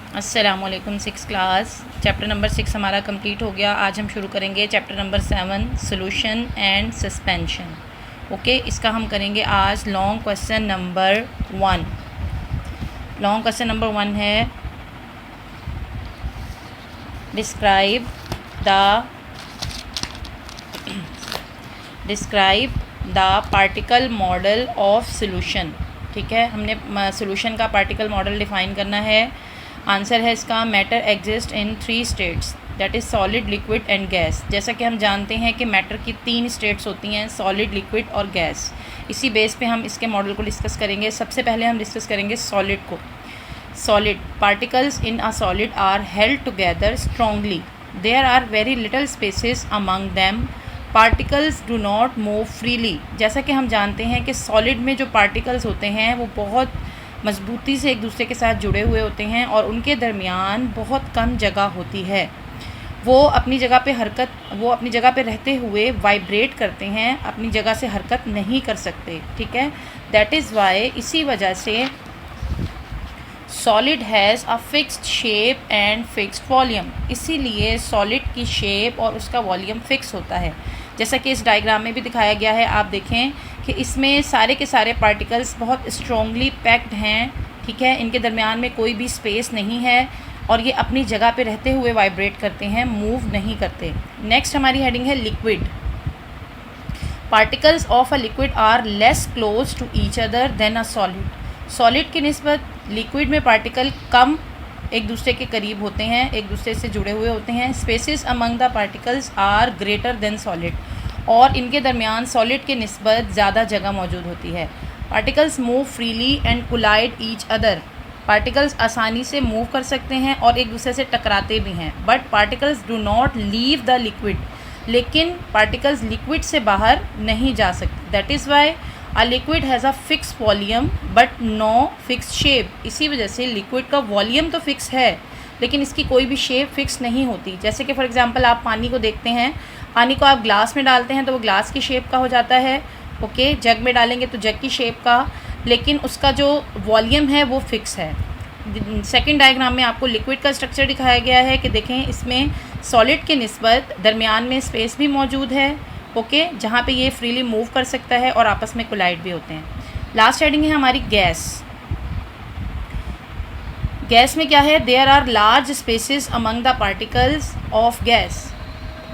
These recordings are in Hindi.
अस्सलामुअलैकुम। 6 क्लास चैप्टर नंबर 6 हमारा कंप्लीट हो गया। आज हम शुरू करेंगे chapter number 7 solution and suspension. Okay, इसका हम करेंगे आज long question number 1। Long question number 1 है describe the particle model of solution. ठीक है, हमने सोल्यूशन का पार्टिकल मॉडल डिफ़ाइन करना है। आंसर है इसका matter exist in 3 states, that is solid, liquid and gas. जैसा कि हम जानते हैं कि मैटर की 3 स्टेट्स होती हैं, सॉलिड, लिक्विड और गैस। इसी बेस पे हम इसके मॉडल को डिस्कस करेंगे। सबसे पहले हम डिस्कस करेंगे सॉलिड को। Solid particles in a solid are held together strongly, there are very little spaces among them, particles do not move freely. जैसा कि हम जानते हैं कि सॉलिड में जो पार्टिकल्स होते हैं वो बहुत मजबूती से एक दूसरे के साथ जुड़े हुए होते हैं और उनके दरमियान बहुत कम जगह होती है। वो अपनी जगह पे रहते हुए वाइब्रेट करते हैं, अपनी जगह से हरकत नहीं कर सकते। ठीक है, दैट इज़ वाई, इसी वजह से solid has a fixed shape and fixed volume. इसीलिए सॉलिड की शेप और उसका वॉल्यूम फिक्स होता है। जैसा कि इस डायग्राम में भी दिखाया गया है, आप देखें कि इसमें सारे के सारे पार्टिकल्स बहुत स्ट्रॉन्गली पैक्ड हैं। ठीक है, इनके दरमियान में कोई भी स्पेस नहीं है और ये अपनी जगह पे रहते हुए वाइब्रेट करते हैं, मूव नहीं करते। नेक्स्ट हमारी हेडिंग है liquid. Particles of a liquid are less close to each other than a solid. Solid की निस्बत लिक्विड में पार्टिकल कम एक दूसरे के करीब होते हैं, एक दूसरे से जुड़े हुए होते हैं। Spaces among the particles are greater than solid, और इनके दरमियान सॉलिड के निस्बत ज़्यादा जगह मौजूद होती है। Particles move freely and collide each other. Particles आसानी से मूव कर सकते हैं और एक दूसरे से टकराते भी हैं। But particles do not leave the liquid, लेकिन पार्टिकल्स लिक्विड से बाहर नहीं जा सकते। That is why a liquid has a fix volume but no fix shape. इसी वजह से लिक्विड का वॉल्यूम तो फिक्स है लेकिन इसकी कोई भी शेप फिक्स नहीं होती। जैसे कि फॉर एग्जांपल आप पानी को देखते हैं, पानी को आप ग्लास में डालते हैं तो वो ग्लास की शेप का हो जाता है। ओके, जग में डालेंगे तो जग की शेप का, लेकिन उसका जो वॉल्यूम है वो फिक्स है। सेकंड डायग्राम में आपको लिक्विड का स्ट्रक्चर दिखाया गया है कि देखें इसमें सॉलिड के निस्बत दरमियान में स्पेस भी मौजूद है। ओके, जहाँ पे ये फ्रीली मूव कर सकता है और आपस में कोलाइड भी होते हैं। लास्ट हेडिंग है हमारी गैस। गैस में क्या है? There are large spaces among the particles of gas.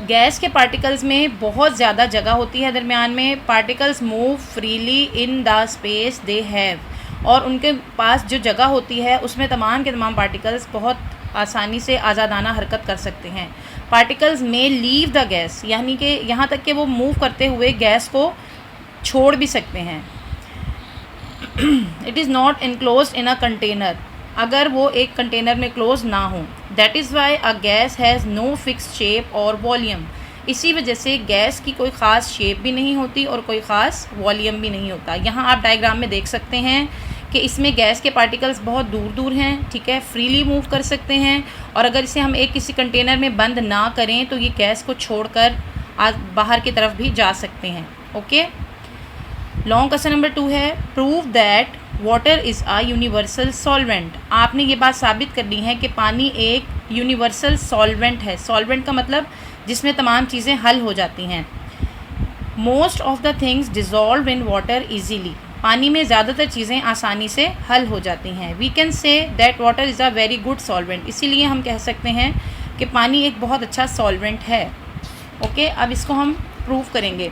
Gas के पार्टिकल्स में बहुत ज़्यादा जगह होती है दरमियान में। Particles move freely in the space they have, और उनके पास जो जगह होती है उसमें तमाम के तमाम पार्टिकल्स बहुत आसानी से आज़ादाना हरकत कर सकते हैं। पार्टिकल्स में लीव द गैस, यानी कि यहाँ तक कि वो मूव करते हुए गैस को छोड़ भी सकते हैं। It is not enclosed in a container, अगर वो एक कंटेनर में क्लोज ना हो। That is why a gas has no fix shape और वॉल्यूम। इसी वजह से गैस की कोई ख़ास शेप भी नहीं होती और कोई ख़ास वॉल्यूम भी नहीं होता। यहाँ आप डायग्राम में देख सकते हैं कि इसमें गैस के पार्टिकल्स बहुत दूर दूर हैं। ठीक है, फ्रीली मूव कर सकते हैं, और अगर इसे हम एक किसी कंटेनर में बंद ना करें तो ये गैस को छोड़कर बाहर की तरफ भी जा सकते हैं। ओके, लॉन्ग क्वेश्चन नंबर 2 है prove that water is a universal solvent. आपने ये बात साबित करनी है कि पानी एक यूनिवर्सल सॉल्वेंट है। सॉल्वेंट का मतलब जिसमें तमाम चीज़ें हल हो जाती हैं। Most of the things dissolve in water easily. पानी में ज़्यादातर चीज़ें आसानी से हल हो जाती हैं। We can say that water is a very good solvent. इसीलिए हम कह सकते हैं कि पानी एक बहुत अच्छा सॉल्वेंट है। ओके, अब इसको हम प्रूव करेंगे।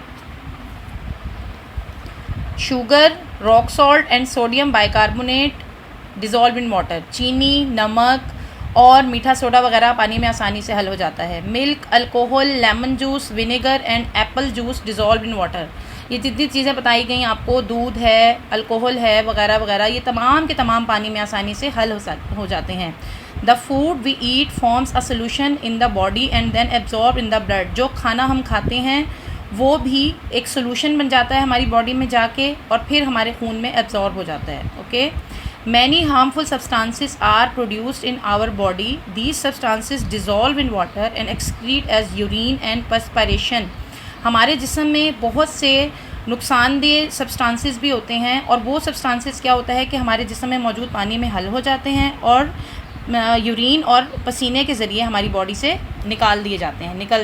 Sugar, rock salt and sodium bicarbonate dissolve in water. चीनी, नमक और मीठा सोडा वगैरह पानी में आसानी से हल हो जाता है। Milk, alcohol, lemon juice, vinegar and Apple juice dissolve in water. ये जितनी चीज़ें बताई गई आपको, दूध है, अल्कोहल है वगैरह वगैरह, ये तमाम के तमाम पानी में आसानी से हल हो जाते हैं। The food we eat forms a solution in the body and then absorb in the blood. जो खाना हम खाते हैं वो भी एक सोल्यूशन बन जाता है हमारी बॉडी में जाके और फिर हमारे खून में एब्जॉर्ब हो जाता है। Okay, many harmful substances are produced in our body. These substances dissolve in water and excrete as urine and perspiration. हमारे जिस्म में बहुत से नुकसानदेह सब्सटेंसेस भी होते हैं, और वो सब्सटेंसेस क्या होता है कि हमारे जिस्म में मौजूद पानी में हल हो जाते हैं और यूरिन और पसीने के ज़रिए हमारी बॉडी से निकल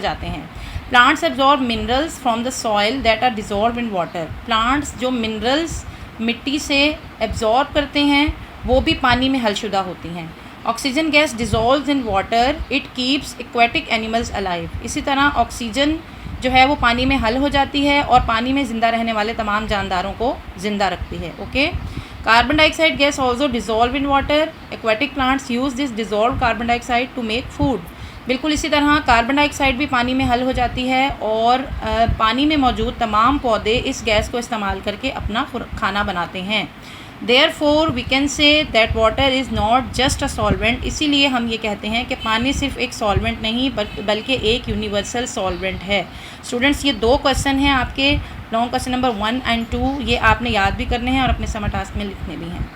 जाते हैं। Plants absorb minerals from the soil that are dissolve in water. Plants जो मिनरल्स मिट्टी से एब्जॉर्ब करते हैं वो भी पानी में हलशुदा होती हैं। Oxygen gas dissolve in water, it keeps aquatic animals alive. इसी तरह ऑक्सीजन जो है वो पानी में हल हो जाती है और पानी में ज़िंदा रहने वाले तमाम जानदारों को ज़िंदा रखती है। Okay, carbon dioxide gas also dissolve in water, aquatic plants use this dissolve carbon dioxide to make food. बिल्कुल इसी तरह कार्बन डाइऑक्साइड भी पानी में हल हो जाती है और पानी में मौजूद तमाम पौधे इस गैस को इस्तेमाल करके अपना खाना बनाते हैं। Therefore we can say that water is not just a solvent. इसीलिए हम ये कहते हैं कि पानी सिर्फ एक सॉल्वेंट नहीं बल्कि एक यूनिवर्सल सॉल्वेंट है। स्टूडेंट्स, ये 2 क्वेश्चन हैं आपके लॉन्ग क्वेश्चन नंबर 1 और 2, ये आपने याद भी करने हैं और अपने समर टास्क में लिखने भी हैं।